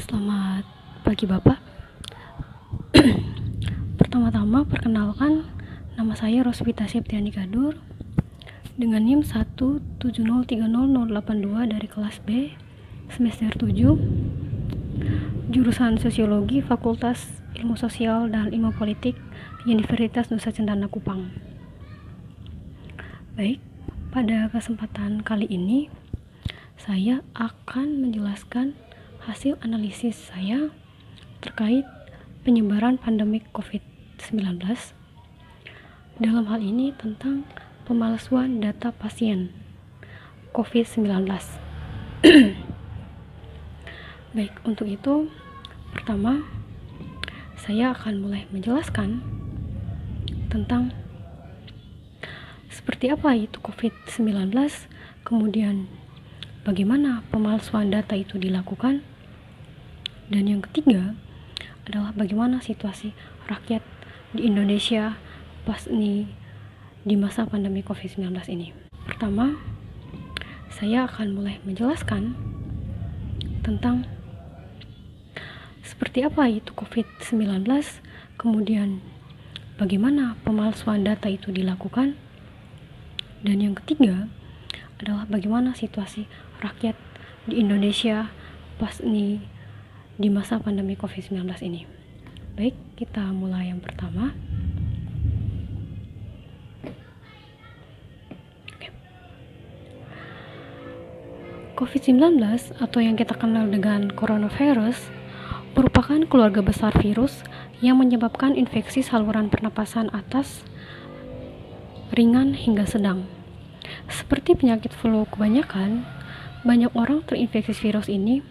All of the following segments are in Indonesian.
Selamat pagi Bapak. Pertama-tama perkenalkan, nama saya Roswita Septiani Kadur dengan NIM 1703082 dari kelas B semester 7 jurusan Sosiologi Fakultas Ilmu Sosial dan Ilmu Politik Universitas Nusa Cendana Kupang. Baik, pada kesempatan kali ini saya akan menjelaskan hasil analisis saya terkait penyebaran pandemi COVID-19, dalam hal ini tentang pemalsuan data pasien COVID-19. Baik, untuk itu pertama saya akan mulai menjelaskan tentang seperti apa itu COVID-19, kemudian bagaimana pemalsuan data itu dilakukan, dan yang ketiga adalah bagaimana situasi rakyat di Indonesia pas ini di masa pandemi COVID-19 ini. Pertama, saya akan mulai menjelaskan tentang seperti apa itu COVID-19, kemudian bagaimana pemalsuan data itu dilakukan, dan yang ketiga adalah bagaimana situasi rakyat di Indonesia pas ini di masa pandemi COVID-19 ini. Baik, kita mulai yang pertama. COVID-19 atau yang kita kenal dengan coronavirus merupakan keluarga besar virus yang menyebabkan infeksi saluran pernapasan atas, ringan hingga sedang. Seperti penyakit flu kebanyakan, banyak orang terinfeksi virus ini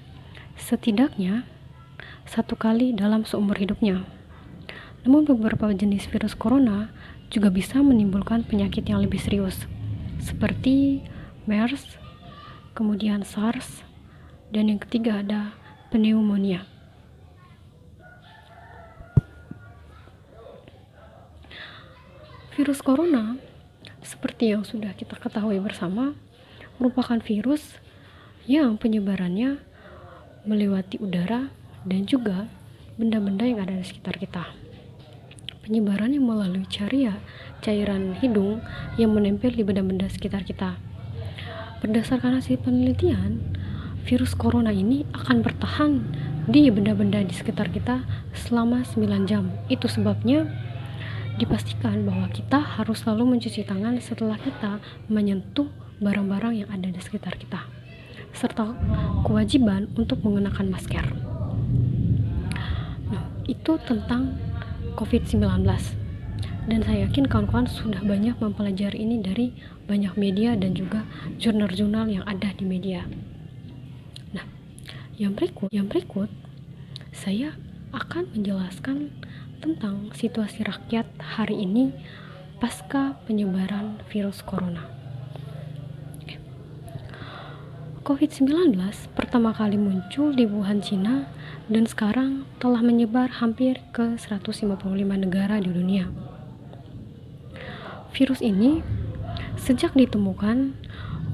setidaknya satu kali dalam seumur hidupnya. Namun beberapa jenis virus corona juga bisa menimbulkan penyakit yang lebih serius, seperti MERS, kemudian SARS, dan yang ketiga ada pneumonia. Virus corona, seperti yang sudah kita ketahui bersama, merupakan virus yang penyebarannya melewati udara dan juga benda-benda yang ada di sekitar kita. Penyebarannya melalui cairan hidung yang menempel di benda-benda sekitar kita. Berdasarkan hasil penelitian, virus corona ini akan bertahan di benda-benda di sekitar kita selama 9 jam. Itu sebabnya dipastikan bahwa kita harus selalu mencuci tangan setelah kita menyentuh barang-barang yang ada di sekitar kita, serta kewajiban untuk mengenakan masker. Itu tentang COVID-19, dan saya yakin kawan-kawan sudah banyak mempelajari ini dari banyak media dan juga jurnal-jurnal yang ada di media. Nah, yang berikut saya akan menjelaskan tentang situasi rakyat hari ini pasca penyebaran virus corona. COVID-19 pertama kali muncul di Wuhan, Cina, dan sekarang telah menyebar hampir ke 155 negara di dunia. Virus ini sejak ditemukan,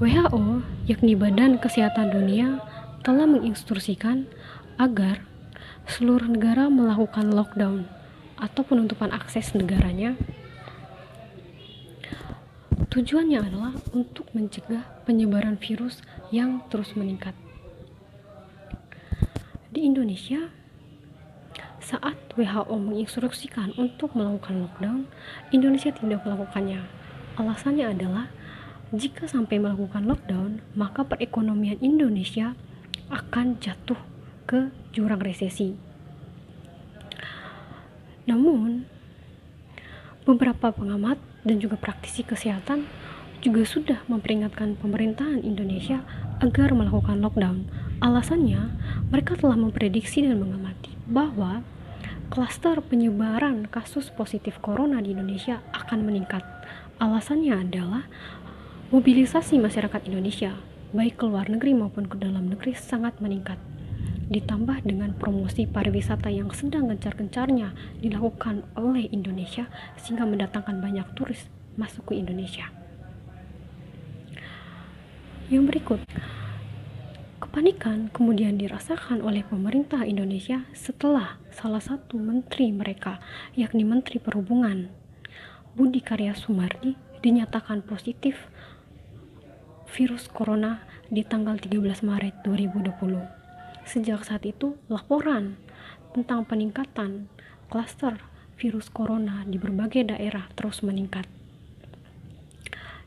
WHO, yakni Badan Kesehatan Dunia, telah menginstruksikan agar seluruh negara melakukan lockdown atau penutupan akses negaranya. Tujuannya adalah untuk mencegah penyebaran virus yang terus meningkat. Di Indonesia, saat WHO menginstruksikan untuk melakukan lockdown, Indonesia tidak melakukannya. Alasannya adalah jika sampai melakukan lockdown, maka perekonomian Indonesia akan jatuh ke jurang resesi. Namun, beberapa pengamat dan juga praktisi kesehatan juga sudah memperingatkan pemerintahan Indonesia agar melakukan lockdown. Alasannya, mereka telah memprediksi dan mengamati bahwa klaster penyebaran kasus positif corona di Indonesia akan meningkat. Alasannya adalah mobilisasi masyarakat Indonesia, baik ke luar negeri maupun ke dalam negeri, sangat meningkat. Ditambah dengan promosi pariwisata yang sedang gencar-gencarnya dilakukan oleh Indonesia, sehingga mendatangkan banyak turis masuk ke Indonesia. Yang berikut, Kepanikan kemudian dirasakan oleh pemerintah Indonesia setelah salah satu menteri mereka, yakni Menteri Perhubungan Budi Karya Sumadi, dinyatakan positif virus corona di tanggal 13 Maret 2020. Sejak saat itu, laporan tentang peningkatan klaster virus corona di berbagai daerah terus meningkat.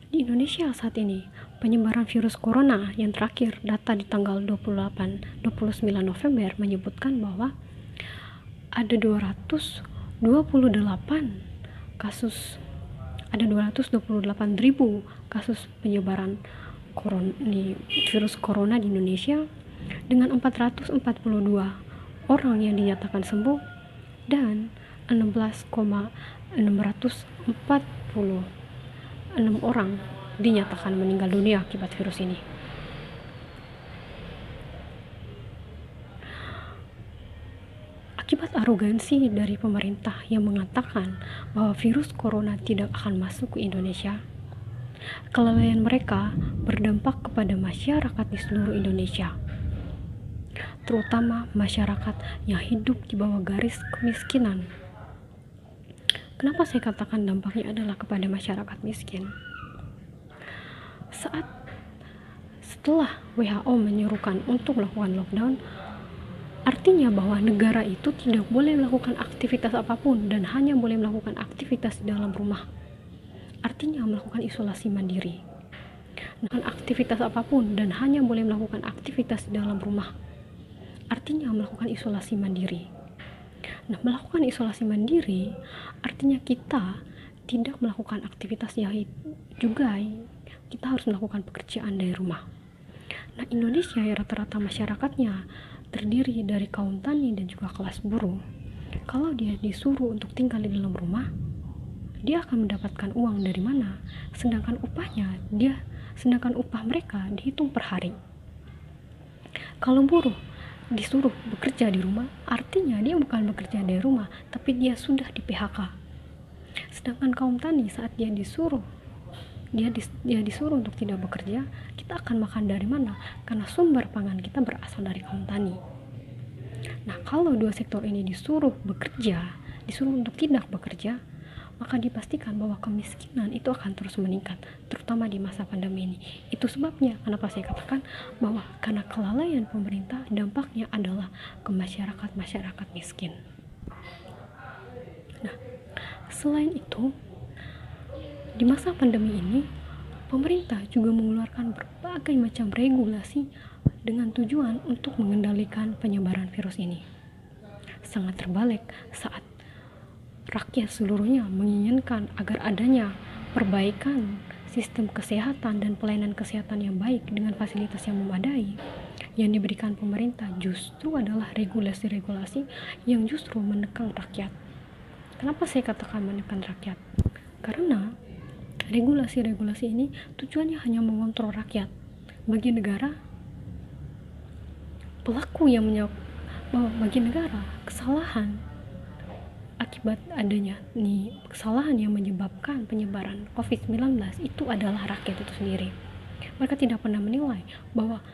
Di Indonesia saat ini, penyebaran virus corona yang terakhir data di tanggal 29 November menyebutkan bahwa ada 228.000 kasus penyebaran virus corona di Indonesia, dengan 442 orang yang dinyatakan sembuh dan 16,646 orang dinyatakan meninggal dunia akibat virus ini. Akibat arogansi dari pemerintah yang mengatakan bahwa virus corona tidak akan masuk ke Indonesia, kelalaian mereka berdampak kepada masyarakat di seluruh Indonesia, terutama masyarakat yang hidup di bawah garis kemiskinan. Kenapa saya katakan dampaknya adalah kepada masyarakat miskin? Setelah WHO menyerukan untuk melakukan lockdown, artinya bahwa negara itu tidak boleh melakukan aktivitas apapun dan hanya boleh melakukan aktivitas di dalam rumah. Artinya melakukan isolasi mandiri. Melakukan aktivitas apapun dan hanya boleh melakukan aktivitas di dalam rumah. Artinya melakukan isolasi mandiri. Nah, melakukan isolasi mandiri artinya kita tidak melakukan aktivitas yang juga kita harus melakukan pekerjaan dari rumah. Nah, Indonesia ya rata-rata masyarakatnya terdiri dari kaum tani dan juga kelas buruh. Kalau dia disuruh untuk tinggal di dalam rumah, dia akan mendapatkan uang dari mana? Sedangkan upah mereka dihitung per hari. Kalau buruh disuruh bekerja di rumah, artinya dia bukan bekerja dari rumah, tapi dia sudah di PHK. Sedangkan kaum tani saat dia disuruh untuk tidak bekerja, kita akan makan dari mana? Karena sumber pangan kita berasal dari kaum tani. Nah, kalau dua sektor ini disuruh untuk tidak bekerja, maka dipastikan bahwa kemiskinan itu akan terus meningkat, terutama di masa pandemi ini. Itu sebabnya kenapa saya katakan bahwa karena kelalaian pemerintah, dampaknya adalah ke masyarakat miskin. Nah, selain itu, di masa pandemi ini, pemerintah juga mengeluarkan berbagai macam regulasi dengan tujuan untuk mengendalikan penyebaran virus ini. Sangat terbalik saat rakyat seluruhnya menginginkan agar adanya perbaikan sistem kesehatan dan pelayanan kesehatan yang baik dengan fasilitas yang memadai. Yang diberikan pemerintah justru adalah regulasi-regulasi yang justru menekan rakyat. Kenapa saya katakan menekan rakyat? Karena regulasi-regulasi ini tujuannya hanya mengontrol rakyat. Bagi negara, bagi negara, kesalahan akibat adanya kesalahan yang menyebabkan penyebaran COVID-19 itu adalah rakyat itu sendiri. Mereka tidak pernah menilai bahwa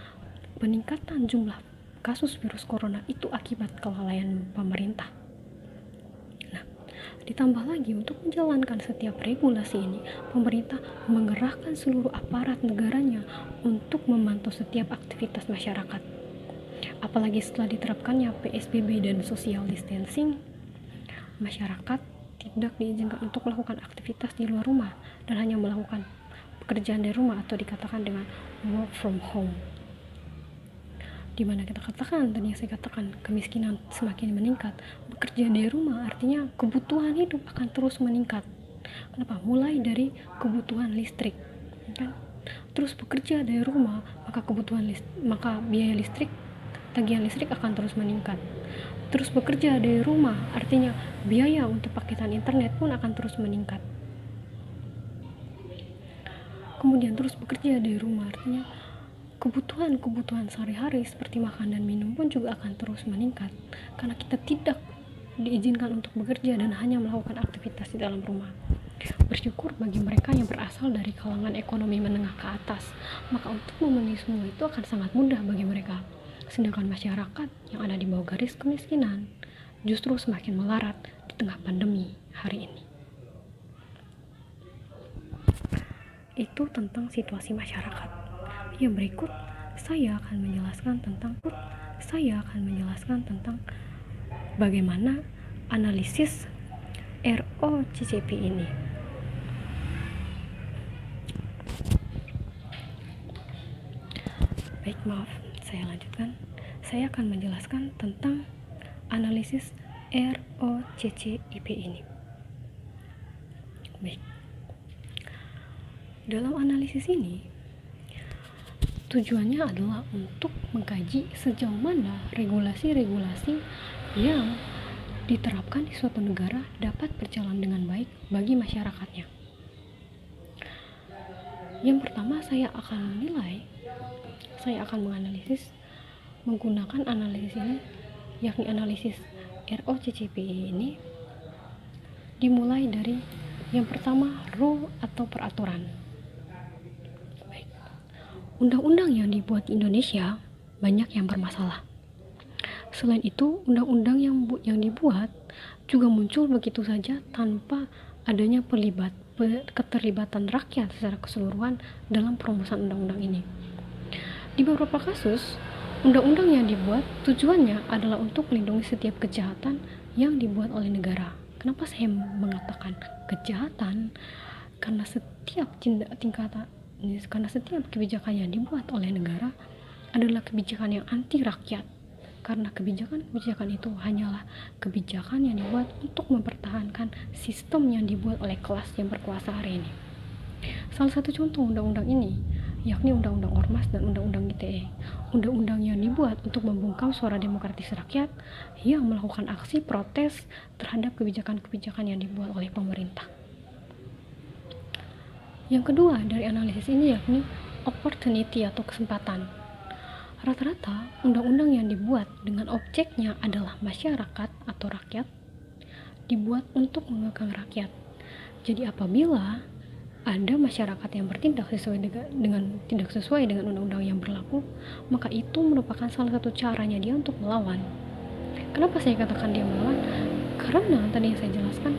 peningkatan jumlah kasus virus corona itu akibat kelalaian pemerintah. Nah, ditambah lagi untuk menjalankan setiap regulasi ini, pemerintah mengerahkan seluruh aparat negaranya untuk memantau setiap aktivitas masyarakat. Apalagi setelah diterapkannya PSBB dan social distancing, masyarakat tidak diizinkan untuk melakukan aktivitas di luar rumah dan hanya melakukan pekerjaan dari rumah atau dikatakan dengan work from home. Dimana kita katakan, tadi yang saya katakan, kemiskinan semakin meningkat. Bekerja dari rumah artinya kebutuhan hidup akan terus meningkat. Kenapa? Mulai dari kebutuhan listrik, kan? Terus bekerja dari rumah, maka biaya listrik, tagihan listrik akan terus meningkat. Terus bekerja dari rumah artinya biaya untuk paketan internet pun akan terus meningkat. Kemudian terus bekerja dari rumah artinya kebutuhan sehari-hari seperti makan dan minum pun juga akan terus meningkat, karena kita tidak diizinkan untuk bekerja dan hanya melakukan aktivitas di dalam rumah. Bersyukur bagi mereka yang berasal dari kalangan ekonomi menengah ke atas, maka untuk memenuhi semua itu akan sangat mudah bagi mereka. Sedangkan masyarakat yang ada di bawah garis kemiskinan justru semakin melarat di tengah pandemi hari ini. Itu tentang situasi masyarakat. Yang berikut saya akan menjelaskan tentang bagaimana analisis ROCCP ini. Baik, maaf, saya lanjutkan. Saya akan menjelaskan tentang analisis ROCCP ini. Baik. Dalam analisis ini, tujuannya adalah untuk mengkaji sejauh mana regulasi-regulasi yang diterapkan di suatu negara dapat berjalan dengan baik bagi masyarakatnya. Yang pertama, saya akan menganalisis menggunakan analisis ini, yakni analisis ROCCP ini dimulai dari yang pertama, rule atau peraturan. Baik. Undang-undang yang dibuat di Indonesia banyak yang bermasalah. Selain itu, undang-undang yang dibuat juga muncul begitu saja tanpa adanya keterlibatan rakyat secara keseluruhan dalam perumusan undang-undang ini. Di beberapa kasus, undang-undang yang dibuat tujuannya adalah untuk melindungi setiap kejahatan yang dibuat oleh negara. Kenapa saya mengatakan kejahatan? Karena setiap kebijakan yang dibuat oleh negara adalah kebijakan yang anti rakyat. Karena kebijakan itu hanyalah kebijakan yang dibuat untuk mempertahankan sistem yang dibuat oleh kelas yang berkuasa hari ini. Salah satu contoh undang-undang ini yakni Undang-Undang Ormas dan Undang-Undang ITE. Undang-undang yang dibuat untuk membungkam suara demokratis rakyat yang melakukan aksi protes terhadap kebijakan-kebijakan yang dibuat oleh pemerintah. Yang kedua dari analisis ini yakni opportunity atau kesempatan. Rata-rata undang-undang yang dibuat dengan objeknya adalah masyarakat atau rakyat dibuat untuk mengekang rakyat. Jadi apabila ada masyarakat yang bertindak tidak sesuai dengan undang-undang yang berlaku, maka itu merupakan salah satu caranya dia untuk melawan. Kenapa saya katakan dia melawan? Karena tadi yang saya jelaskan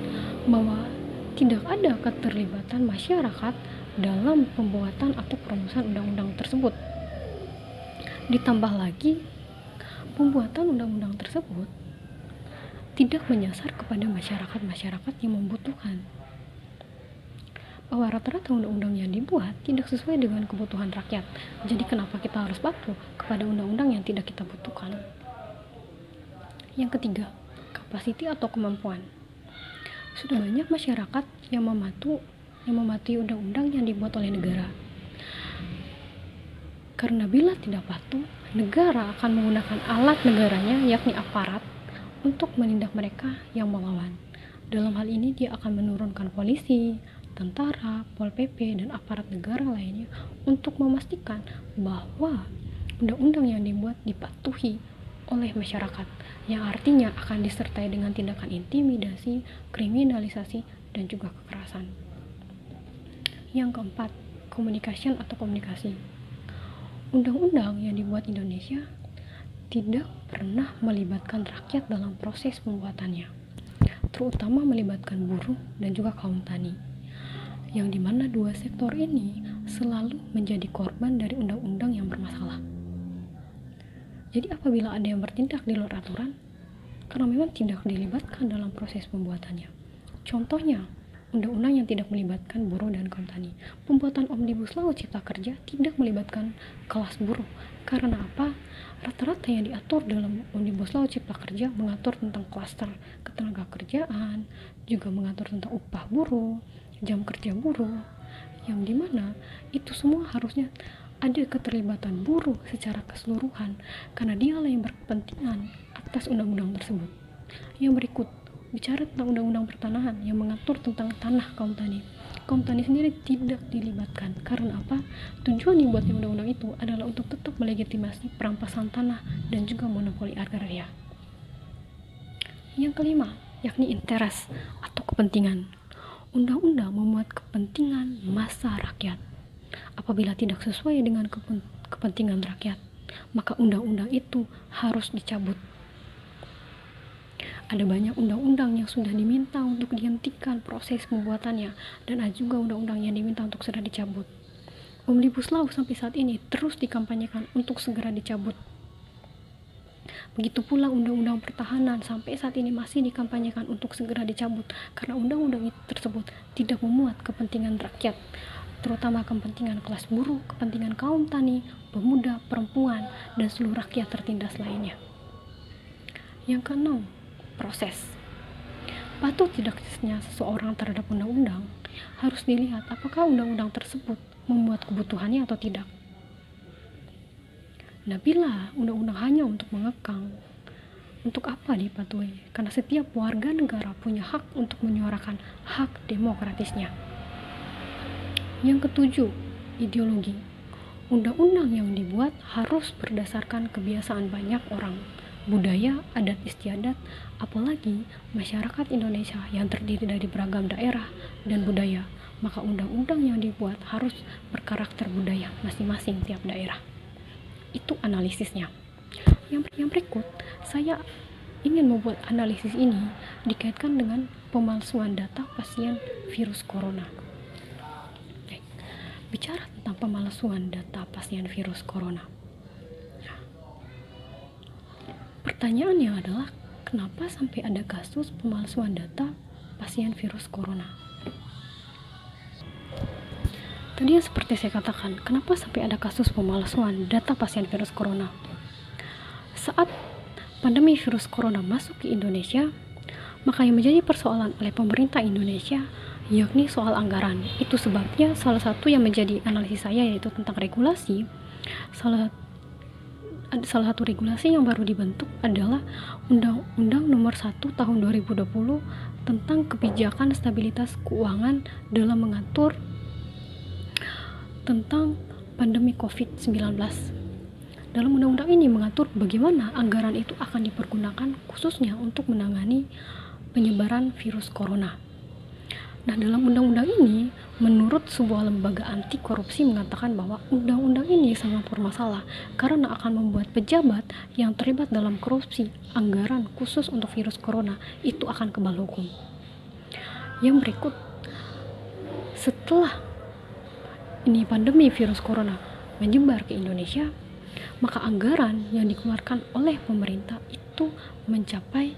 bahwa tidak ada keterlibatan masyarakat dalam pembuatan atau perumusan undang-undang tersebut. Ditambah lagi, pembuatan undang-undang tersebut tidak menyasar kepada masyarakat yang membutuhkan. Bahwa rata-rata undang-undang yang dibuat tidak sesuai dengan kebutuhan rakyat. Jadi kenapa kita harus patuh kepada undang-undang yang tidak kita butuhkan? Yang ketiga, kapasiti atau kemampuan. Sudah banyak masyarakat yang mematuhi undang-undang yang dibuat oleh negara. Karena bila tidak patuh, negara akan menggunakan alat negaranya yakni aparat untuk menindak mereka yang melawan. Dalam hal ini dia akan menurunkan polisi, tentara, Pol PP, dan aparat negara lainnya untuk memastikan bahwa undang-undang yang dibuat dipatuhi oleh masyarakat, yang artinya akan disertai dengan tindakan intimidasi, kriminalisasi, dan juga kekerasan. Yang keempat, communication atau komunikasi. Undang-undang yang dibuat Indonesia tidak pernah melibatkan rakyat dalam proses pembuatannya, terutama melibatkan buruh dan juga kaum tani, yang dimana dua sektor ini selalu menjadi korban dari undang-undang yang bermasalah. Jadi apabila ada yang bertindak di luar aturan, karena memang tidak dilibatkan dalam proses pembuatannya. Contohnya, undang-undang yang tidak melibatkan buruh dan kaum tani. Pembuatan Omnibus Law Cipta Kerja tidak melibatkan kelas buruh. Karena apa? Rata-rata yang diatur dalam Omnibus Law Cipta Kerja mengatur tentang klaster ketenaga kerjaan, juga mengatur tentang upah buruh, jam kerja buruh, yang dimana itu semua harusnya ada keterlibatan buruh secara keseluruhan, karena dialah yang berkepentingan atas undang-undang tersebut. Yang berikut, bicara tentang undang-undang pertanahan yang mengatur tentang tanah kaum tani. Kaum tani sendiri tidak dilibatkan. Karena apa? Tujuan dibuatnya undang-undang itu adalah untuk tetap melegitimasi perampasan tanah dan juga monopoli agraria. Yang kelima, yakni interest atau kepentingan. undang-undang memuat kepentingan massa rakyat. Apabila tidak sesuai dengan kepentingan rakyat, maka undang-undang itu harus dicabut. Ada banyak undang-undang yang sudah diminta untuk dihentikan proses pembuatannya, dan ada juga undang-undang yang diminta untuk segera dicabut. Omnibus Law sampai saat ini terus dikampanyekan untuk segera dicabut. Begitu pula undang-undang pertahanan sampai saat ini masih dikampanyekan untuk segera dicabut, karena undang-undang tersebut tidak memuat kepentingan rakyat, terutama kepentingan kelas buruh, kepentingan kaum tani, pemuda, perempuan, dan seluruh rakyat tertindas lainnya. Yang keenam, proses. Patuh tidaknya seseorang terhadap undang-undang harus dilihat apakah undang-undang tersebut memuat kebutuhannya atau tidak. Nah, bila undang-undang hanya untuk mengekang, untuk apa dipatuhi? Karena setiap warga negara punya hak untuk menyuarakan hak demokratisnya. Yang ketujuh, ideologi. Undang-undang yang dibuat harus berdasarkan kebiasaan banyak orang, budaya, adat istiadat, apalagi masyarakat Indonesia yang terdiri dari beragam daerah dan budaya. Maka undang-undang yang dibuat harus berkarakter budaya masing-masing tiap daerah. Itu analisisnya. Yang berikut, saya ingin membuat analisis ini dikaitkan dengan pemalsuan data pasien virus corona. Bicara tentang pemalsuan data pasien virus corona, pertanyaannya adalah kenapa sampai ada kasus pemalsuan data pasien virus corona? Tadi seperti saya katakan, kenapa sampai ada kasus pemalsuan data pasien virus corona? Saat pandemi virus corona masuk ke Indonesia, maka yang menjadi persoalan oleh pemerintah Indonesia yakni soal anggaran. Itu sebabnya salah satu yang menjadi analisis saya yaitu tentang regulasi. Salah satu regulasi yang baru dibentuk adalah Undang-Undang Nomor 1 Tahun 2020 tentang kebijakan stabilitas keuangan dalam mengatur tentang pandemi COVID-19. Dalam undang-undang ini mengatur bagaimana anggaran itu akan dipergunakan khususnya untuk menangani penyebaran virus corona. Nah, dalam undang-undang ini, menurut sebuah lembaga anti korupsi mengatakan bahwa undang-undang ini sangat bermasalah karena akan membuat pejabat yang terlibat dalam korupsi anggaran khusus untuk virus corona itu akan kebal hukum. Yang berikut, setelah ini pandemi virus corona menyebar ke Indonesia, maka anggaran yang dikeluarkan oleh pemerintah itu mencapai,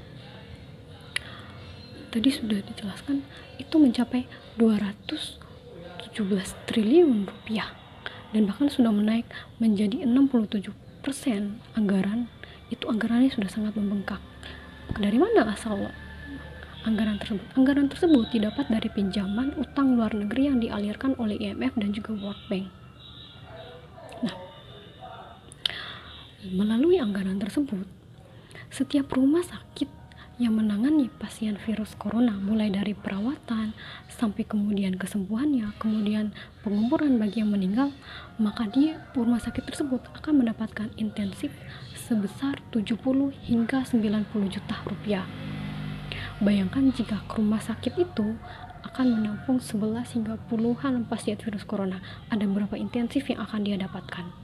tadi sudah dijelaskan, itu mencapai 217 triliun rupiah dan bahkan sudah menaik menjadi 67% anggaran. Itu anggarannya sudah sangat membengkak. Dari mana asal anggaran tersebut? Anggaran tersebut didapat dari pinjaman utang luar negeri yang dialirkan oleh IMF dan juga World Bank. Nah, melalui anggaran tersebut, setiap rumah sakit yang menangani pasien virus corona, mulai dari perawatan sampai kemudian kesembuhannya, kemudian penguburan bagi yang meninggal, maka di rumah sakit tersebut akan mendapatkan intensif sebesar 70 hingga 90 juta rupiah. Bayangkan jika ke rumah sakit itu akan menampung 11 hingga puluhan pasien virus corona, ada berapa intensif yang akan dia dapatkan.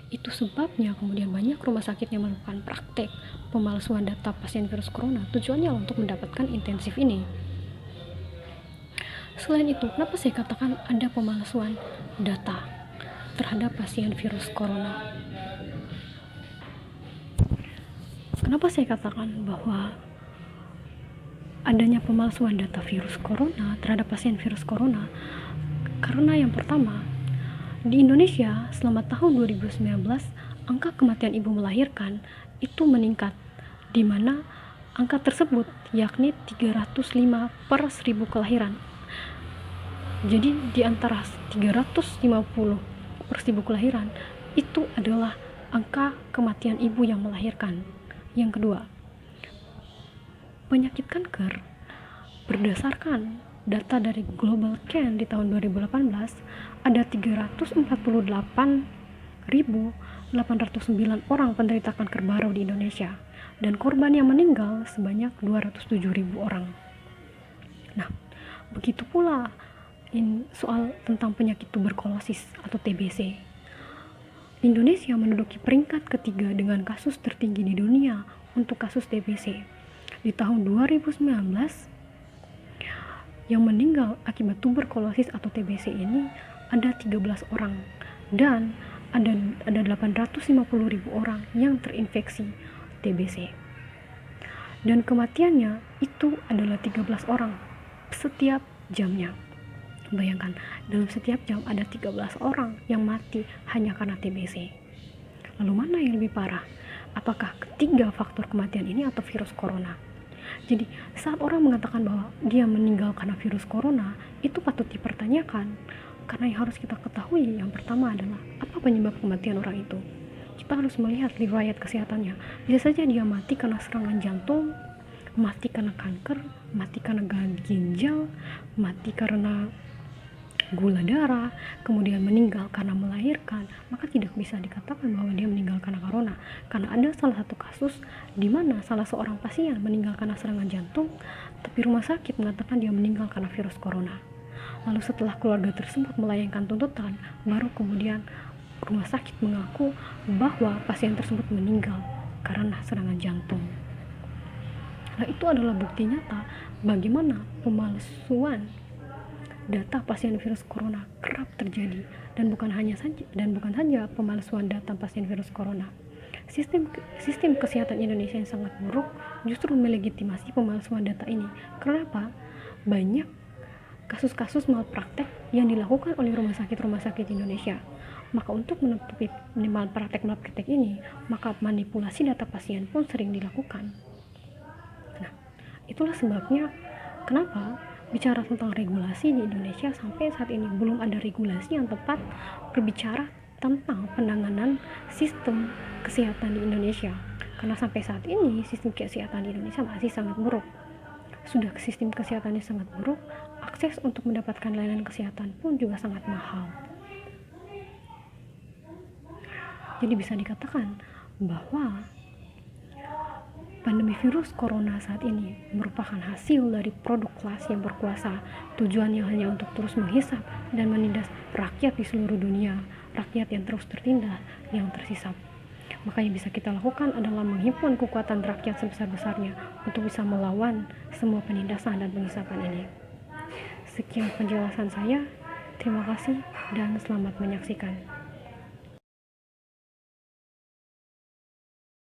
Itu sebabnya kemudian banyak rumah sakit yang melakukan praktek pemalsuan data pasien virus corona, tujuannya untuk mendapatkan intensif ini. Selain itu, kenapa saya katakan ada pemalsuan data terhadap pasien virus corona? Kenapa saya katakan bahwa adanya pemalsuan data virus corona terhadap pasien virus corona? Karena yang pertama, di Indonesia selama tahun 2019 angka kematian ibu melahirkan itu meningkat, di mana angka tersebut yakni 305 per 1000 kelahiran. Jadi di antara 350 per 1000 kelahiran itu adalah angka kematian ibu yang melahirkan. Yang kedua, penyakit kanker berdasarkan data dari Global Can di tahun 2018 ada 348.809 orang penderita kanker baru di Indonesia dan korban yang meninggal sebanyak 207.000 orang. Nah, Begitu pula soal tentang penyakit tuberkulosis atau TBC. Indonesia menduduki peringkat ketiga dengan kasus tertinggi di dunia untuk kasus TBC. Di tahun 2019, yang meninggal akibat tuberkulosis atau TBC ini ada 13 orang dan ada 850.000 orang yang terinfeksi TBC. Dan kematiannya itu adalah 13 orang setiap jamnya. Bayangkan, dalam setiap jam ada 13 orang yang mati hanya karena TBC. Lalu mana yang lebih parah? Apakah ketiga faktor kematian ini atau virus corona? Jadi saat orang mengatakan bahwa dia meninggal karena virus corona, itu patut dipertanyakan. Karena yang harus kita ketahui yang pertama adalah apa penyebab kematian orang itu. Kita harus melihat riwayat kesehatannya. Bisa saja dia mati karena serangan jantung, mati karena kanker, mati karena gagal ginjal, mati karena gula darah, kemudian meninggal karena melahirkan, maka tidak bisa dikatakan bahwa dia meninggal karena corona. Karena ada salah satu kasus di mana salah seorang pasien meninggal karena serangan jantung, tapi rumah sakit mengatakan dia meninggal karena virus corona. Lalu setelah keluarga tersebut melayangkan tuntutan, baru kemudian rumah sakit mengaku bahwa pasien tersebut meninggal karena serangan jantung. Nah, itu adalah bukti nyata bagaimana pemalsuan data pasien virus corona kerap terjadi, dan bukan saja pemalsuan data pasien virus corona. Sistem kesehatan Indonesia yang sangat buruk justru melegitimasi pemalsuan data ini. Kenapa? Banyak kasus-kasus malpraktek yang dilakukan oleh rumah sakit Indonesia. Maka untuk menutupi malpraktek ini, maka manipulasi data pasien pun sering dilakukan. Nah, itulah sebabnya kenapa bicara tentang regulasi di Indonesia sampai saat ini belum ada regulasi yang tepat berbicara tentang penanganan sistem kesehatan di Indonesia. Karena sampai saat ini sistem kesehatan di Indonesia masih sangat buruk. Sudah sistem kesehatannya sangat buruk, akses untuk mendapatkan layanan kesehatan pun juga sangat mahal. Jadi bisa dikatakan bahwa pandemi virus corona saat ini merupakan hasil dari produk kelas yang berkuasa. Tujuannya hanya untuk terus menghisap dan menindas rakyat di seluruh dunia, rakyat yang terus tertindas, yang tersisap. Maka yang bisa kita lakukan adalah menghimpun kekuatan rakyat sebesar-besarnya untuk bisa melawan semua penindasan dan penghisapan ini. Sekian penjelasan saya. Terima kasih dan selamat menyaksikan.